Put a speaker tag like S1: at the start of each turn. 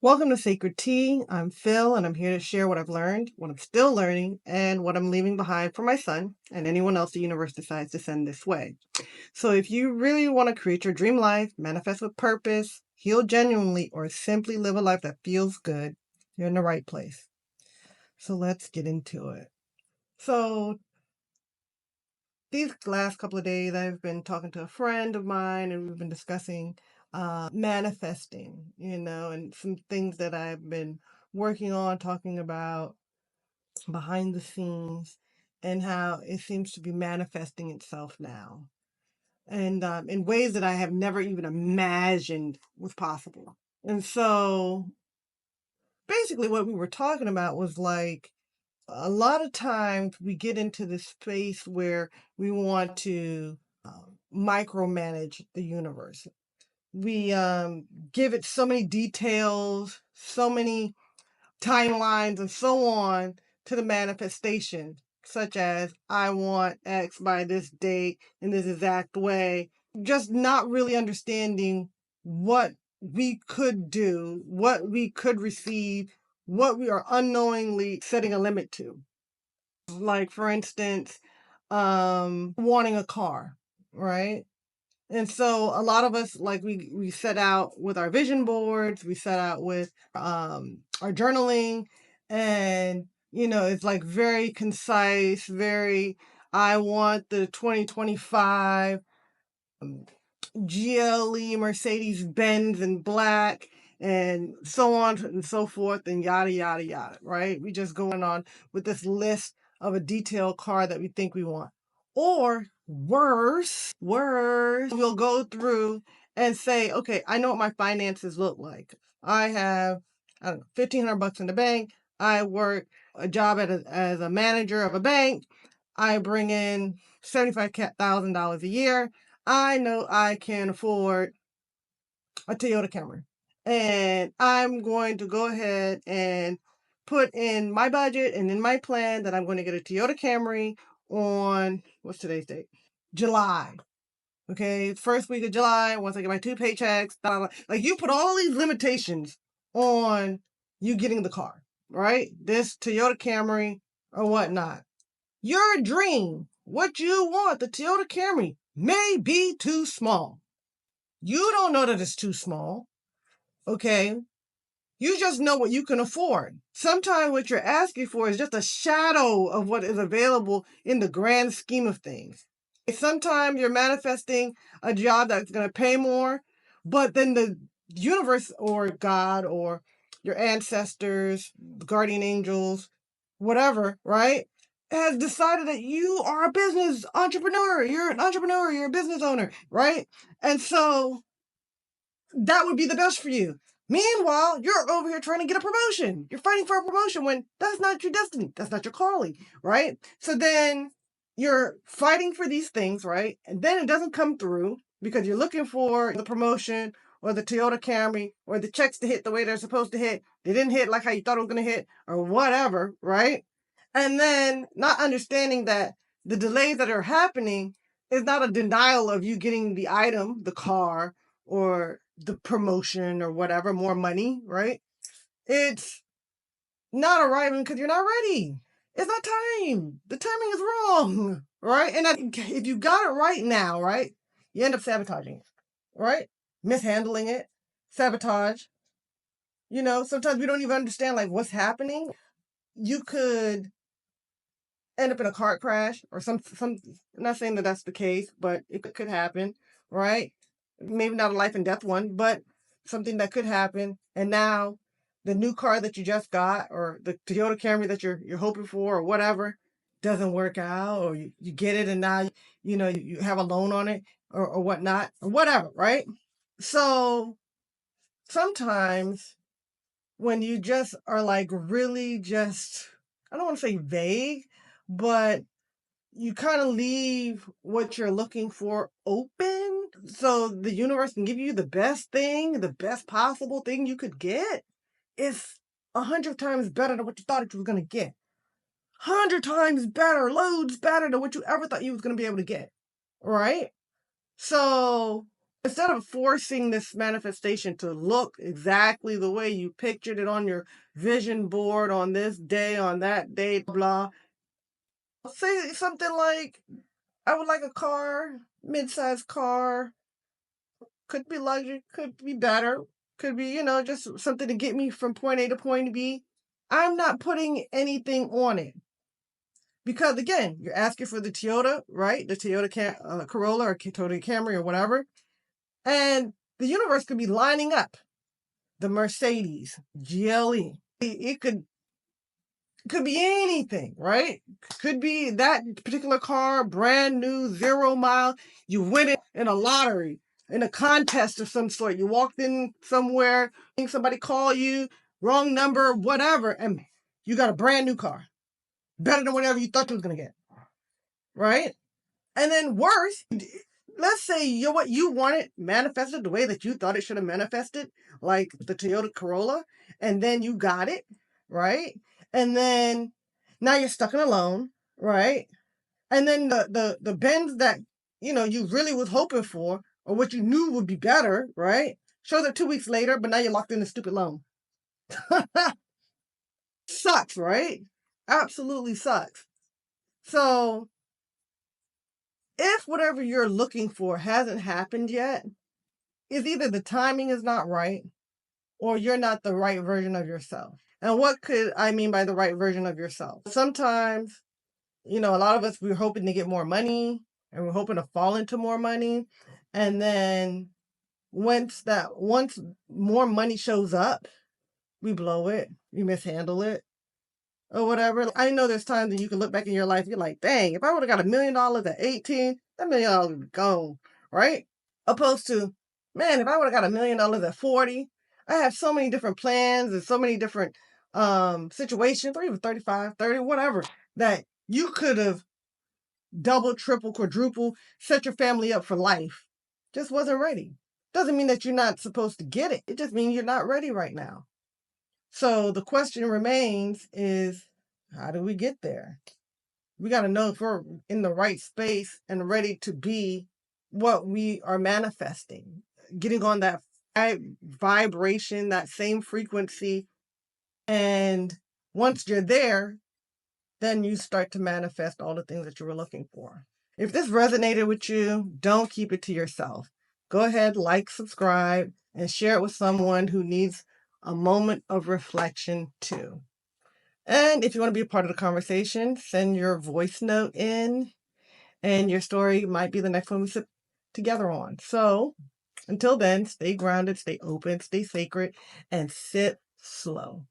S1: Welcome to Sacred Tea. I'm Phil, and I'm here to share what I've learned, what I'm still learning, and what I'm leaving behind for my son and anyone else the universe decides to send this way. So if you really want to create your dream life, manifest with purpose, heal genuinely, or simply live a life that feels good, you're in the right place. So let's get into it. So these last couple of days, I've been talking to a friend of mine, and we've been discussing manifesting, and some things that I've been working on, talking about behind the scenes, and how it seems to be manifesting itself now, and in ways that I have never even imagined was possible. And so, basically, what we were talking about was like a lot of times we get into this space where we want to micromanage the universe. We give it so many details, so many timelines, and so on to the manifestation, such as I want X by this date in this exact way, just not really understanding what we could do, what we could receive, what we are unknowingly setting a limit to. Like, for instance, wanting a car, right? And so a lot of us, like, we set out with our vision boards, we set out with our journaling, and it's like very concise, very, I want the 2025 GLE Mercedes Benz in black, and so on and so forth, and yada yada yada, right? We just going on with this list of a detailed car that we think we want. Or worse, we'll go through and say, okay, I know what my finances look like. I have, I don't know, $1,500 in the bank. I work a job as a manager of a bank. I bring in $75,000 a year. I know I can afford a Toyota Camry. And I'm going to go ahead and put in my budget and in my plan that I'm going to get a Toyota Camry on, what's today's date? July. Okay, first week of July, once I get my 2 paychecks, blah, blah, blah. Like, you put all these limitations on you getting the car, right? This Toyota Camry or whatnot. Your dream, what you want, the Toyota Camry, may be too small. You don't know that it's too small, okay? You just know what you can afford. Sometimes what you're asking for is just a shadow of what is available in the grand scheme of things. Sometimes you're manifesting a job that's going to pay more, but then the universe or God or your ancestors, guardian angels, whatever, right, has decided that you are a business entrepreneur. You're an entrepreneur, you're a business owner, right? And so that would be the best for you. Meanwhile, you're over here trying to get a promotion. You're fighting for a promotion when that's not your destiny. That's not your calling, right? So then you're fighting for these things, right? And then it doesn't come through because you're looking for the promotion or the Toyota Camry or the checks to hit the way they're supposed to hit. They didn't hit like how you thought it was going to hit or whatever, right? And then not understanding that the delays that are happening is not a denial of you getting the item, the car, or the promotion or whatever, more money, right? It's not arriving because you're not ready. It's not time. The timing is wrong, right? And if you got it right now, right, you end up sabotaging it, right? Mishandling it, sabotage. Sometimes we don't even understand like what's happening. You could end up in a car crash or some. I'm not saying that that's the case, but it could happen, right? Maybe not a life and death one, but something that could happen. And now the new car that you just got or the Toyota Camry that you're hoping for or whatever doesn't work out, or you get it and now you have a loan on it or whatnot or whatever, right? So sometimes when you just are like really just, I don't want to say vague, but you kind of leave what you're looking for open so the universe can give you the best thing, the best possible thing you could get. It's 100 times better than what you thought you was going to get. 100 times better, loads better than what you ever thought you was going to be able to get. Right? So Instead of forcing this manifestation to look exactly the way you pictured it on your vision board on this day, on that day, blah, say something like, I would like a car, mid-sized car, could be luxury, could be better, could be, just something to get me from point A to point B. I'm not putting anything on it. Because again, you're asking for the Toyota, right? The Toyota Corolla or Toyota Camry or whatever. And the universe could be lining up the Mercedes, GLE. It could be anything, right? Could be that particular car, brand new, 0 mile. You win it in a lottery, in a contest of some sort. You walked in somewhere, somebody call you, wrong number, whatever, and you got a brand new car. Better than whatever you thought you was going to get, right? And then worse, let's say you wanted manifested the way that you thought it should have manifested, like the Toyota Corolla, and then you got it, right? And then now you're stuck in a loan, right? And then the Benz that you really was hoping for, or what you knew would be better, right? Shows up 2 weeks later, but now you're locked in a stupid loan. Sucks, right? Absolutely sucks. So if whatever you're looking for hasn't happened yet, it's either the timing is not right or you're not the right version of yourself. And what could I mean by the right version of yourself? Sometimes, a lot of us, we're hoping to get more money and we're hoping to fall into more money. And then once more money shows up, we blow it, we mishandle it, or whatever. I know there's times that you can look back in your life, you're like, dang, if I would have got $1 million at 18, that $1 million would be gone, right? Opposed to, man, if I would have got $1 million at 40, I have so many different plans and so many different situations, or even 35, 30, whatever, that you could have double, triple, quadruple, set your family up for life. Just wasn't ready. Doesn't mean that you're not supposed to get it. It just means you're not ready right now. So the question remains is, how do we get there? We got to know if we're in the right space and ready to be what we are manifesting, getting on that vibration, that same frequency. And once you're there, then you start to manifest all the things that you were looking for. If this resonated with you, don't keep it to yourself. Go ahead, like, subscribe, and share it with someone who needs a moment of reflection too. And if you want to be a part of the conversation, send your voice note in, and your story might be the next one we sit together on. So until then, stay grounded, stay open, stay sacred, and sit slow.